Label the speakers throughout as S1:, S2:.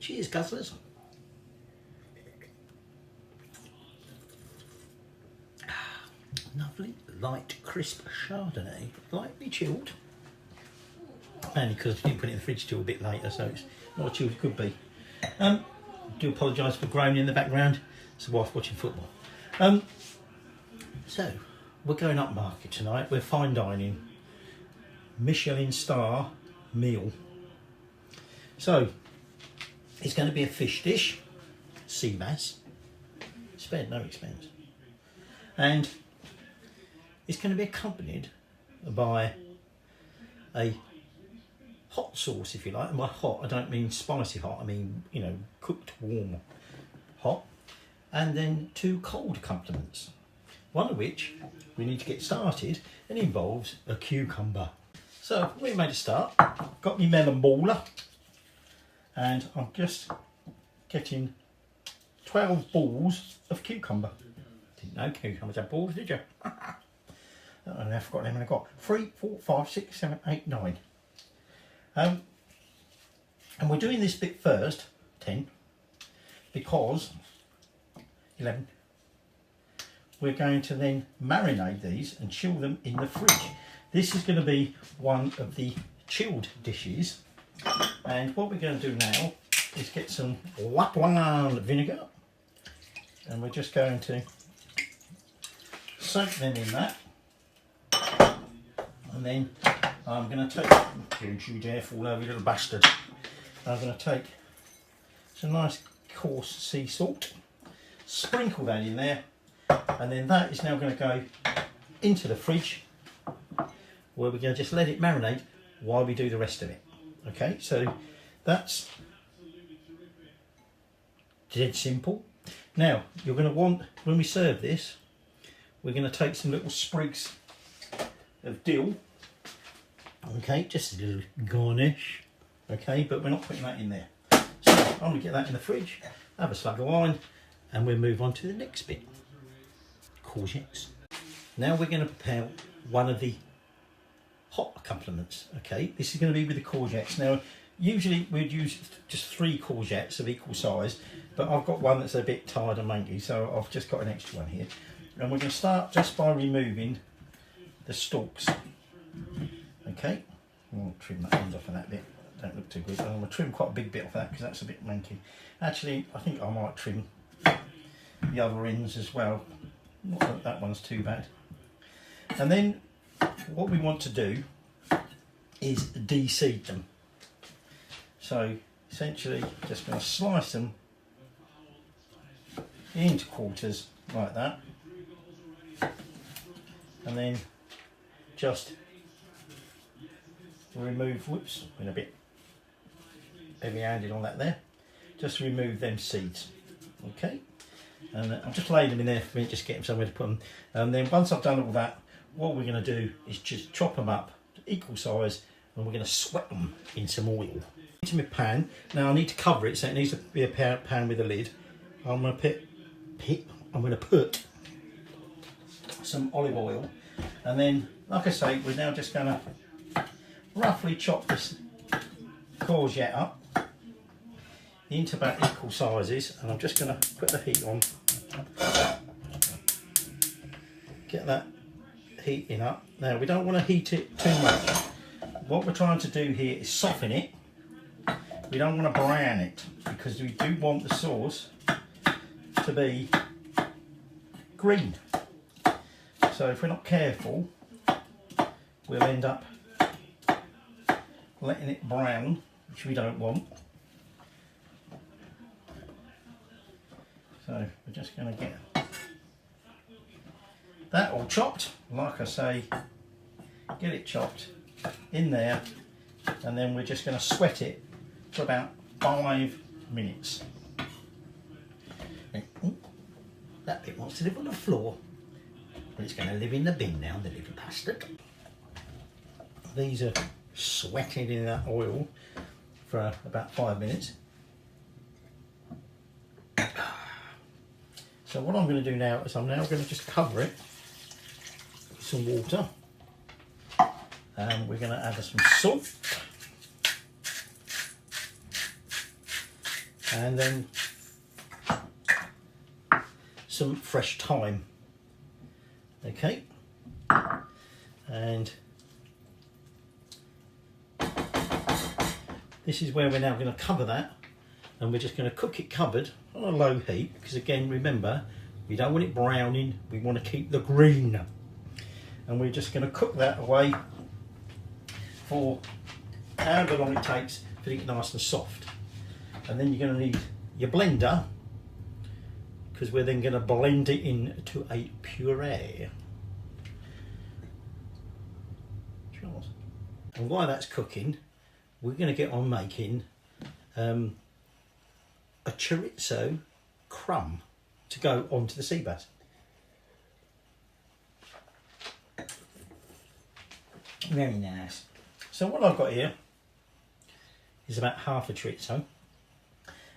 S1: Cheers, guzzlers. Lovely, light, crisp Chardonnay, lightly chilled. Mainly because I didn't put it in the fridge till a bit later, so it's not as chilled as it could be. Do apologise for groaning in the background. It's the wife watching football. So, we're going up market tonight. We're fine dining. Michelin Star meal. So, it's going to be a fish dish, sea bass, spared no expense, and it's going to be accompanied by a hot sauce, if you like. And by hot, I don't mean spicy hot, I mean, you know, cooked warm hot, and then 2 cold accompaniments, one of which we need to get started and involves a cucumber. So we made a start. Got me melon baller, and I'm just getting 12 balls of cucumber. Didn't know cucumbers had balls, did you? I forgot how many I got. 3, 4, 5, 6, 7, 8, 9. And we're doing this bit first, 10, because 11. We're going to then marinate these and chill them in the fridge. This is going to be one of the chilled dishes, and what we're going to do now is get some Lapland vinegar, and we're just going to soak them in that, and then I'm going to take, don't you dare fall over, you little bastard. I'm going to take some nice coarse sea salt, sprinkle that in there, and then that is now going to go into the fridge, where we're going to just let it marinate while we do the rest of it. Okay, so that's dead simple. Now, you're going to want, when we serve this, we're going to take some little sprigs of dill. Okay, just a little garnish. Okay, but we're not putting that in there. So I'm going to get that in the fridge, have a slug of wine, and we'll move on to the next bit. Courgettes. Now we're going to prepare one of the hot accompaniments. Okay, this is going to be with the courgettes. Now, usually we'd use just 3 courgettes of equal size, but I've got one that's a bit tired and manky, so I've just got an extra one here. And we're going to start just by removing the stalks. Okay, I'll trim that end off of that bit. Don't look too good. I'm going to trim quite a big bit off that because that's a bit manky. Actually, I think I might trim the other ends as well. Not that that one's too bad. And then what we want to do is de-seed them. So essentially just going to slice them into quarters like that, and then just remove, whoops, been a bit heavy handed on that there, just remove them seeds. Okay, and I'm just laying them in there for me, just get them somewhere to put them. And then once I've done all that, what we're going to do is just chop them up to equal size, and we're going to sweat them in some oil. Into my pan. Now I need to cover it, so it needs to be a pan with a lid. I'm going to put some olive oil, and then, like I say, we're now just going to roughly chop this courgette up into about equal sizes, and I'm just going to put the heat on. Get that heating up. Now we don't want to heat it too much. What we're trying to do here is soften it. We don't want to brown it, because we do want the sauce to be green. So if we're not careful, we'll end up letting it brown, which we don't want. So we're just going to get that all chopped, like I say, get it chopped in there, and then we're just going to sweat it for about 5 minutes. That bit wants to live on the floor, but it's going to live in the bin now, the little bastard. These are sweating in that oil for about 5 minutes. So what I'm going to do now is I'm now going to just cover it with some water, and we're going to add some salt, and then some fresh thyme. Okay, and this is where we're now going to cover that, and we're just going to cook it covered on a low heat, because again, remember, we don't want it browning, we want to keep the green. And we're just going to cook that away for however long it takes for it to get nice and soft. And then you're going to need your blender, because we're then going to blend it into a puree. And while that's cooking, we're going to get on making a chorizo crumb to go onto the sea bass. Very nice. So what I've got here is about half a chorizo,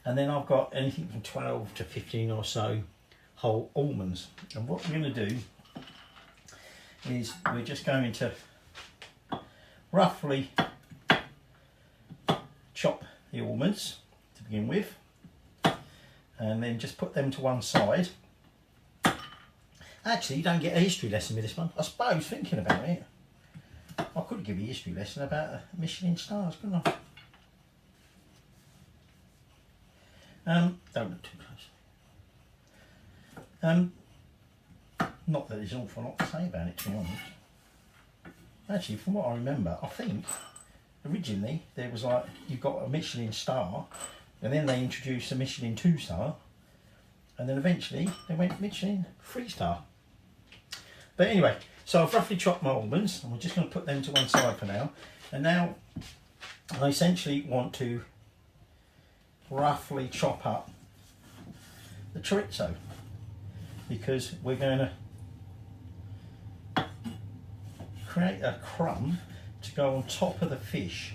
S1: and then I've got anything from 12 to 15 or so whole almonds. And what we're going to do is we're just going to roughly chop the almonds to begin with, and then just put them to one side. Actually, you don't get a history lesson with this one. I suppose, thinking about it, I could give you a history lesson about Michelin stars, couldn't I? Don't look too close. Not that there's an awful lot to say about it, to be honest. Actually, from what I remember, I think originally there was like, you've got a Michelin star, and then they introduced a Michelin 2-star, and then eventually they went Michelin 3-star. But anyway, so I've roughly chopped my almonds, and we're just going to put them to one side for now. And now I essentially want to roughly chop up the chorizo, because we're going to create a crumb to go on top of the fish.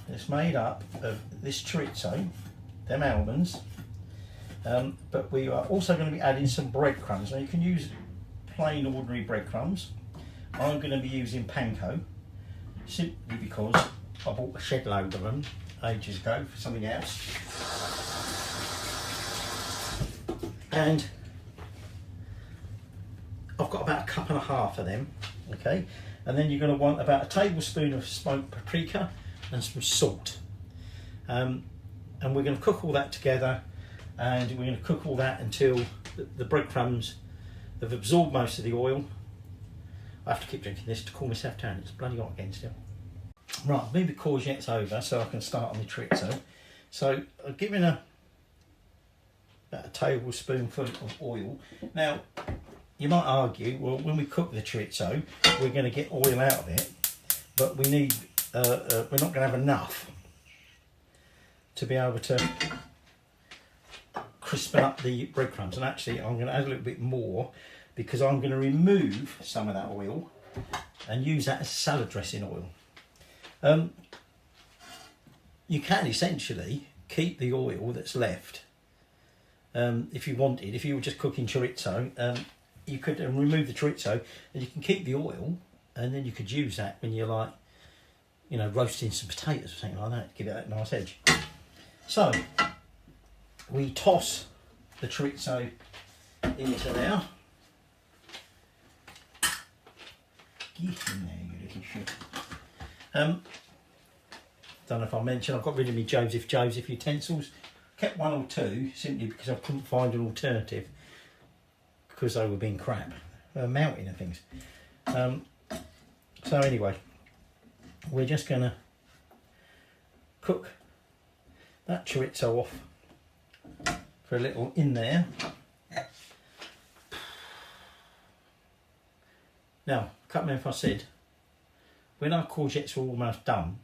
S1: It's made up of this chorizo, them almonds, but we are also going to be adding some breadcrumbs. Now you can use plain ordinary breadcrumbs. I'm going to be using panko, simply because I bought a shed load of them ages ago for something else. And I've got about a cup and a half of them, okay? And then you're going to want about a tablespoon of smoked paprika and some salt. And we're going to cook all that together, and we're going to cook all that until the breadcrumbs have absorbed most of the oil. I have to keep drinking this to cool myself down, it's bloody hot again still. Right, I've moved the courgettes over so I can start on the chorizo. So I've given about a tablespoonful of oil. Now, you might argue, well, when we cook the chorizo, we're going to get oil out of it, but we need, we're not going to have enough to be able to crispen up the breadcrumbs. And actually, I'm going to add a little bit more, because I'm going to remove some of that oil and use that as salad dressing oil. You can essentially keep the oil that's left if you wanted. If you were just cooking chorizo, you could remove the chorizo and you can keep the oil, and then you could use that when you're like, you know, roasting some potatoes or something like that, to give it that nice edge. So we toss the chorizo into there. Get in there, you little shit. Don't know if I mentioned, I've got rid of my Joseph utensils. Kept one or two simply because I couldn't find an alternative, because they were being crap. They were melting and things. So anyway, we're just going to cook that chorizo off for a little in there. Now, can't remember if I said, when our courgettes are almost done,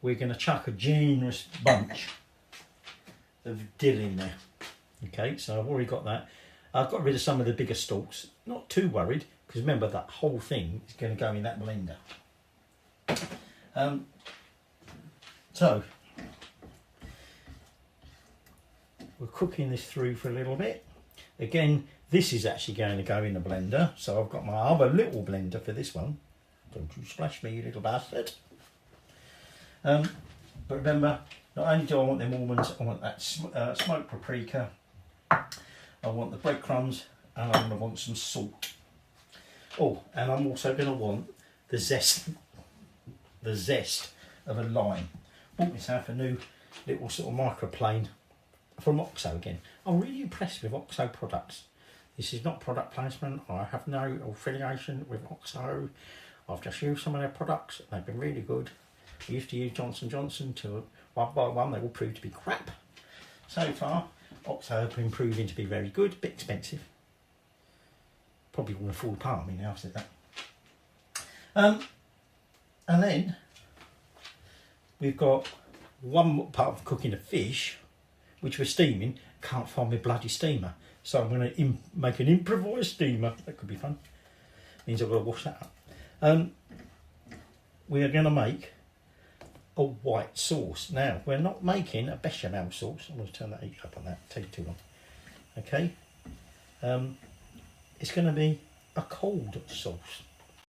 S1: we're going to chuck a generous bunch of dill in there. Okay, so I've already got that. I've got rid of some of the bigger stalks. Not too worried, because remember that whole thing is going to go in that blender. So we're cooking this through for a little bit. Again, this is actually going to go in the blender, so I've got my other little blender for this one. Don't you splash me, you little bastard. But remember, Not only do I want them almonds, I want that smoked paprika, I want the breadcrumbs, and I'm going to want some salt. Oh, and I'm also going to want the zest of a lime. Bought myself a new little sort of microplane from Oxo again. I'm really impressed with Oxo products. This is not product placement. I have no affiliation with Oxo. I've just used some of their products. They've been really good. I used to use Johnson & Johnson to one by one. They all proved to be crap. So far, Oxo have been proving to be very good. A bit expensive. Probably going to fall apart on me now, I've said that. And then we've got one part of cooking a fish, which we're steaming. Can't find my bloody steamer, so I'm going to make an improvised steamer. That could be fun. Means I've got to wash that up. We are going to make a white sauce. Now, we're not making a bechamel sauce. I'm going to turn that heat up on that. Take too long. Okay. It's going to be a cold sauce.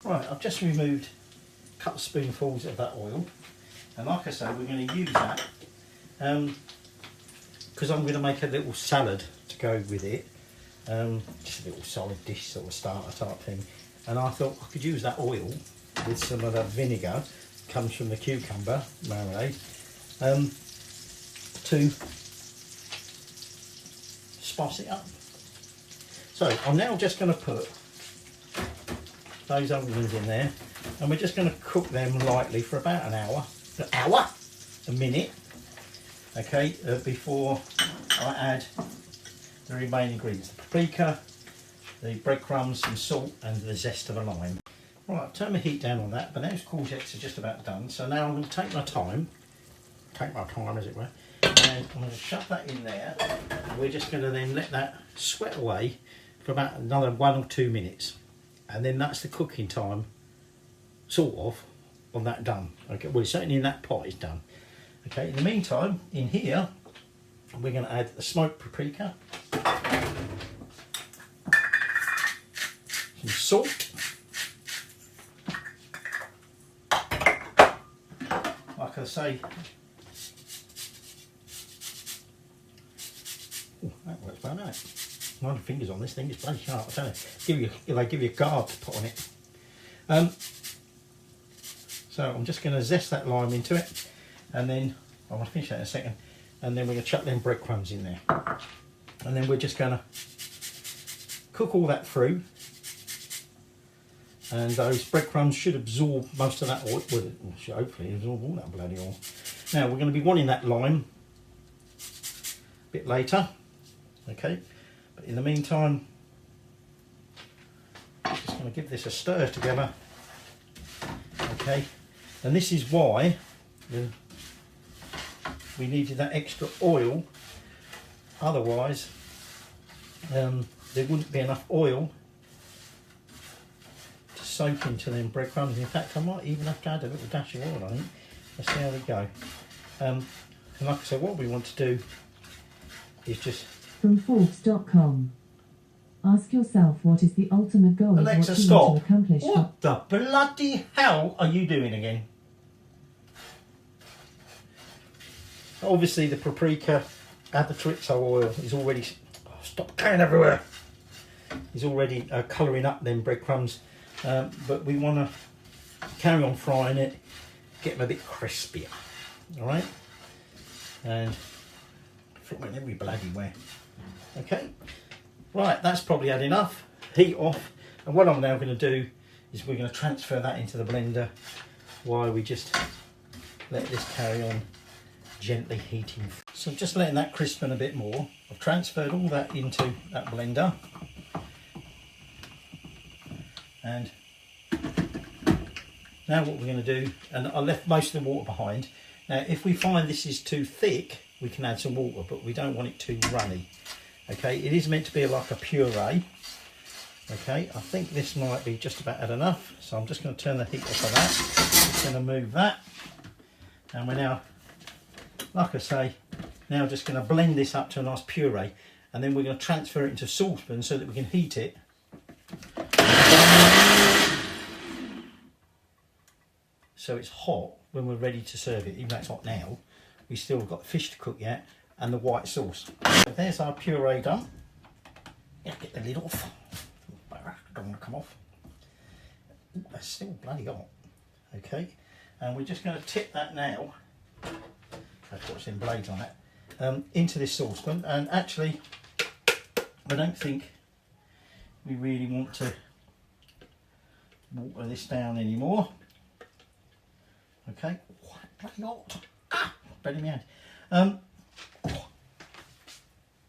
S1: Right, I've just removed a couple of spoonfuls of that oil, and like I say, we're going to use that because I'm going to make a little salad to go with it, just a little solid dish sort of starter type thing. And I thought I could use that oil with some of that vinegar, comes from the cucumber marinade, to spice it up. So I'm now just going to put those almonds in there, and we're just going to cook them lightly for about a minute, okay, before I add the remaining ingredients: the paprika, the breadcrumbs, some salt, and the zest of a lime. Right, I've turned my heat down on that, but those courgettes are just about done. So now I'm going to take my time as it were, and I'm going to shove that in there. And we're just going to then let that sweat away for about another 1 or 2 minutes, and then that's the cooking time, sort of, on that done. Okay, well, certainly in that pot is done. Okay, in the meantime, in here, we're going to add the smoked paprika, some salt, like I say. Ooh, that works well, doesn't it? 9 fingers on this thing, it's bloody sharp, I tell you. They give you a guard to put on it. So I'm just going to zest that lime into it, and then I want to finish that in a second, and then we're going to chuck them breadcrumbs in there, and then we're just going to cook all that through, and those breadcrumbs should absorb most of that oil. Well, it should hopefully absorb all that bloody oil. Now we're going to be wanting that lime a bit later, okay? But in the meantime, I'm just going to give this a stir together, okay? And this is why we needed that extra oil, otherwise there wouldn't be enough oil to soak into them breadcrumbs. In fact, I might even have to add a little dash of oil, I think. Let's see how we go. And like I said, what we want to do is just...
S2: From Forbes.com. Ask yourself, what is the ultimate goal of what you want to accomplish?
S1: What the bloody hell are you doing again? Obviously the paprika and the chorizo oil is already... Oh, stop going everywhere! Is already colouring up them breadcrumbs. But we want to carry on frying it, get them a bit crispier. Alright? And frying every bloody way. Okay? Right, that's probably had enough. Heat off. And what I'm now going to do is we're going to transfer that into the blender while we just let this carry on gently heating. So just letting that crispen a bit more. I've transferred all that into that blender. And now what we're going to do, and I left most of the water behind. Now if we find this is too thick, we can add some water, but we don't want it too runny. Okay, it is meant to be like a puree. Okay, I think this might be just about had enough, so I'm just going to turn the heat off of that. Just going to move that, and we're now, like I say, now just going to blend this up to a nice puree, and then we're going to transfer it into a saucepan so that we can heat it. So it's hot when we're ready to serve it, even though it's hot now. we still got the fish to cook yet, and the white sauce. So there's our puree done. Yeah, get the lid off. Don't want to come off. Ooh, that's still bloody hot. Okay, and we're just going to tip that now. I've got some blades on it. Into this saucepan, and actually, I don't think we really want to water this down anymore. Okay, oh, bloody hot. Ah, bloody me hand.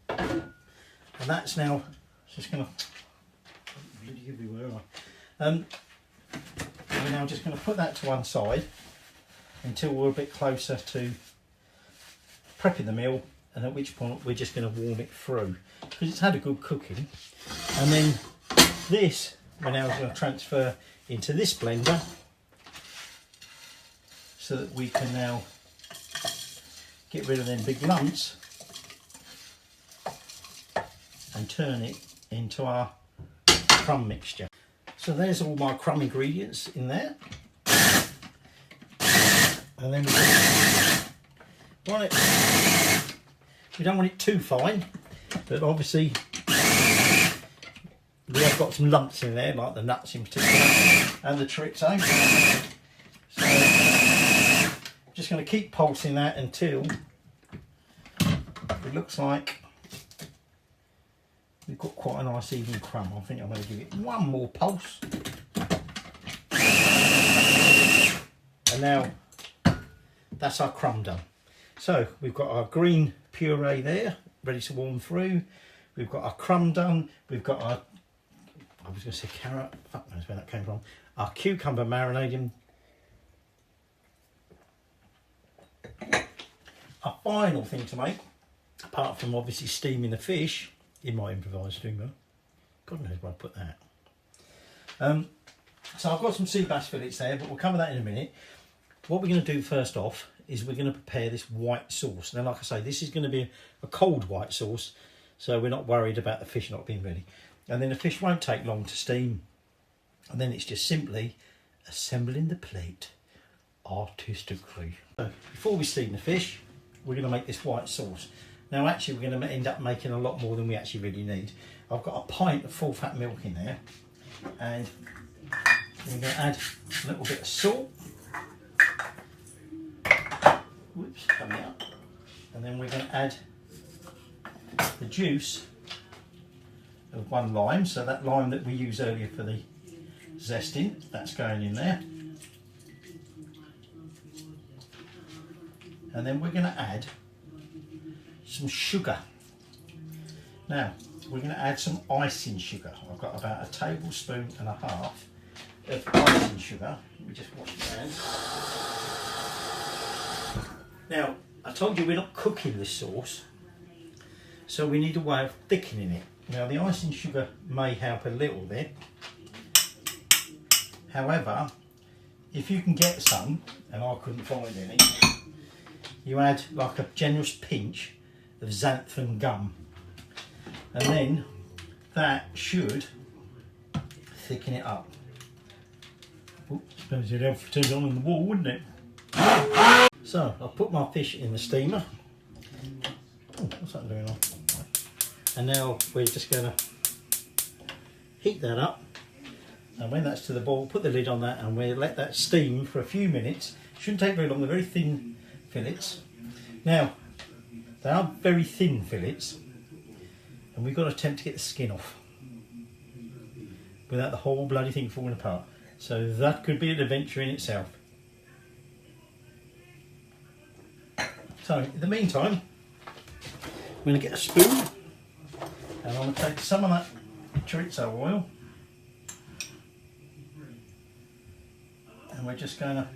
S1: And that's now just going to bloody everywhere. We're now just going to put that to one side until we're a bit closer to prepping the meal, and at which point we're just going to warm it through because it's had a good cooking. And then this we're now going to transfer into this blender so that we can now get rid of them big lumps and turn it into our crumb mixture. So there's all my crumb ingredients in there, and then we don't want it too fine, but obviously we have got some lumps in there, like the nuts in particular and the chorizo. So I'm just going to keep pulsing that until it looks like we've got quite a nice even crumb. I think I'm going to give it one more pulse. And now that's our crumb done. So we've got our green puree there, ready to warm through. We've got our crumb done. We've got our, I was going to say carrot, fuck knows where that came from. Our cucumber marinating. Our final thing to make, apart from obviously steaming the fish, in my improvised steamer. God knows where I put that. So I've got some sea bass fillets there, but we'll cover that in a minute. What we're going to do first off is we're going to prepare this white sauce. Now, like I say, this is going to be a cold white sauce, so we're not worried about the fish not being ready. And then the fish won't take long to steam. And then it's just simply assembling the plate artistically. So before we steam the fish, we're going to make this white sauce. Now actually we're going to end up making a lot more than we actually really need. I've got a pint of full fat milk in there, and we're going to add a little bit of salt. Whoops, coming up. And then we're going to add the juice of one lime, so that lime that we used earlier for the zesting, that's going in there. And then we're going to add some sugar. Now we're going to add some icing sugar. I've got about a tablespoon and a half of icing sugar. Let me just wash my hands. Now I told you we're not cooking this sauce, so we need a way of thickening it. Now the icing sugar may help a little bit. However, if you can get some, and I couldn't find any, you add like a generous pinch of xanthan gum, and then that should thicken it up. Oops, suppose you'd have to turn it on in the wall, wouldn't it? So I'll put my fish in the steamer. Oh, what's that doing on? And now we're just going to heat that up, and when that's to the boil, put the lid on that, and we'll let that steam for a few minutes. Shouldn't take very long. They're very thin fillets. Now they are very thin fillets, and we've got to attempt to get the skin off without the whole bloody thing falling apart. So that could be an adventure in itself. So in the meantime, I'm going to get a spoon, and I'm going to take some of that chorizo oil, and we're just going to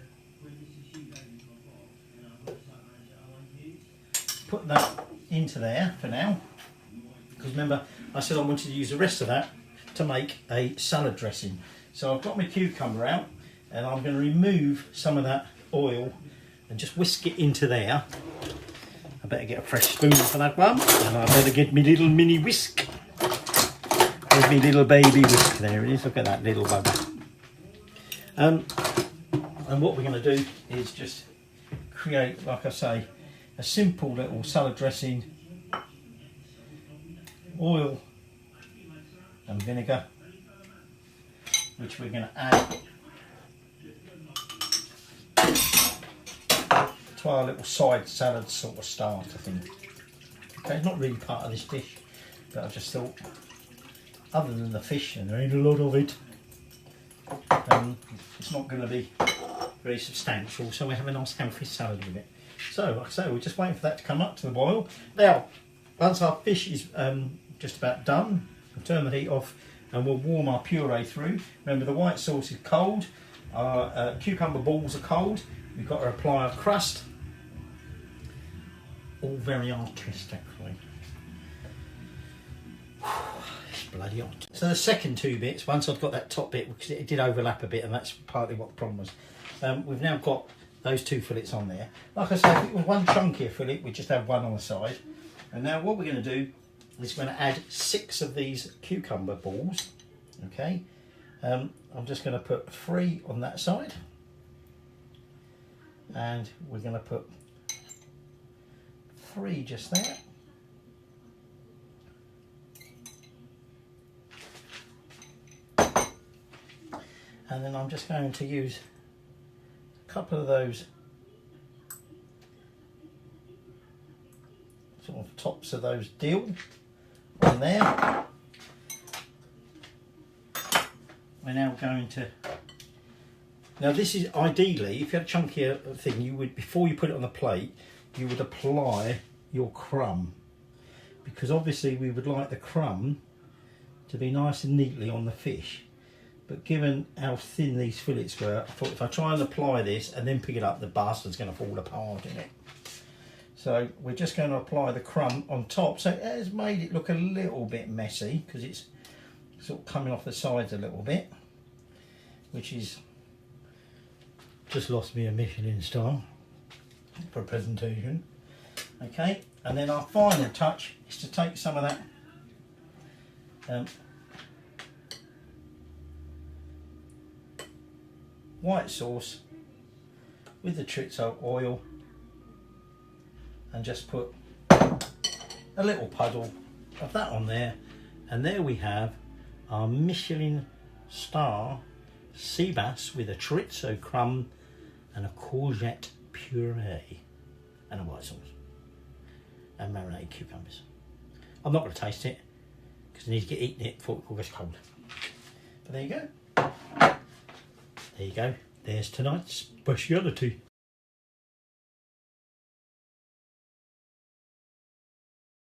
S1: put that into there for now, because remember I said I wanted to use the rest of that to make a salad dressing. So I've got my cucumber out, and I'm going to remove some of that oil and just whisk it into there. I better get a fresh spoon for that one, and I better get my little mini whisk. There's my little baby whisk. There it is. Look at that little bugger. And what we're going to do is just create, like I say, a simple little salad dressing, oil and vinegar, which we're going to add to our little side salad sort of starter thing. Okay, it's not really part of this dish, but I just thought, other than the fish, and there ain't a lot of it, it's not going to be very substantial, so we have a nice healthy salad with it. So, like I say, we're just waiting for that to come up to the boil. Now, once our fish is just about done, we'll turn the heat off and we'll warm our puree through. Remember, the white sauce is cold, our cucumber balls are cold, we've got to apply our crust. All very artistic, actually. It's bloody hot. So the second two bits, once I've got that top bit, because it did overlap a bit, and that's partly what the problem was, we've now got those two fillets on there. Like I said, if it was one chunkier fillet, we just have one on the side. And now what we're going to do is we're going to add 6 of these cucumber balls. Okay, I'm just going to put 3 on that side, and we're going to put 3 just there. And then I'm just going to use a couple of those sort of tops of those dill on there. We're now going to, now this is ideally, if you had a chunkier thing, you would, before you put it on the plate, you would apply your crumb, because obviously we would like the crumb to be nice and neatly on the fish. But given how thin these fillets were, I thought if I try and apply this and then pick it up, the bastard's going to fall apart in it. So we're just going to apply the crumb on top. So it has made it look a little bit messy because it's sort of coming off the sides a little bit, which is just lost me a Michelin Star for a presentation. Okay, and then our final touch is to take some of that white sauce with the chorizo oil and just put a little puddle of that on there, and there we have our Michelin Star sea bass with a chorizo crumb and a courgette puree and a white sauce and marinated cucumbers. I'm not going to taste it because I need to get eating it before it all gets cold. But there you go. There you go. There's tonight's speciality.